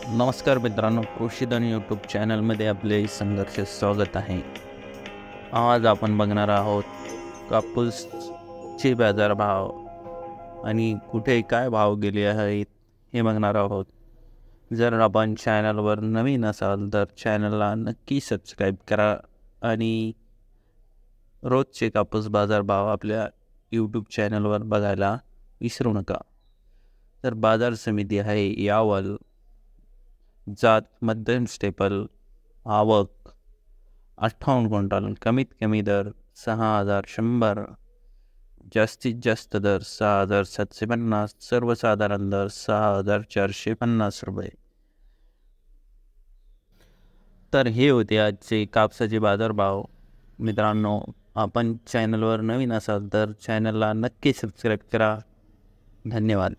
नमस्कार मित्रांनो, कृषीधन यूट्यूब चॅनलमध्ये आपले संघर्ष स्वागत आहे. आज आपण बघणार आहोत कापूसचे बाजारभाव आणि कुठे काय भाव गेले आहेत हे बघणार आहोत. जर आपण चॅनलवर नवीन असाल तर चॅनलला नक्की सबस्क्राईब करा आणि रोजचे कापूस बाजारभाव आपल्या यूट्यूब चॅनलवर बघायला विसरू नका. तर बाजार समिती आहे यावल, जात मध्यम स्टेपल, आवक 58 क्विंटल, कमीत कमी दर 6100, जास्तीत जास्त दर 6750, सर्वसाधारण दर 6450 रुपये. तर हे होते आजचे कापसाचे बाजारभाव. मित्रांनो, आपण चॅनलवर नवीन असाल तर चॅनलला नक्की सबस्क्राईब करा. धन्यवाद.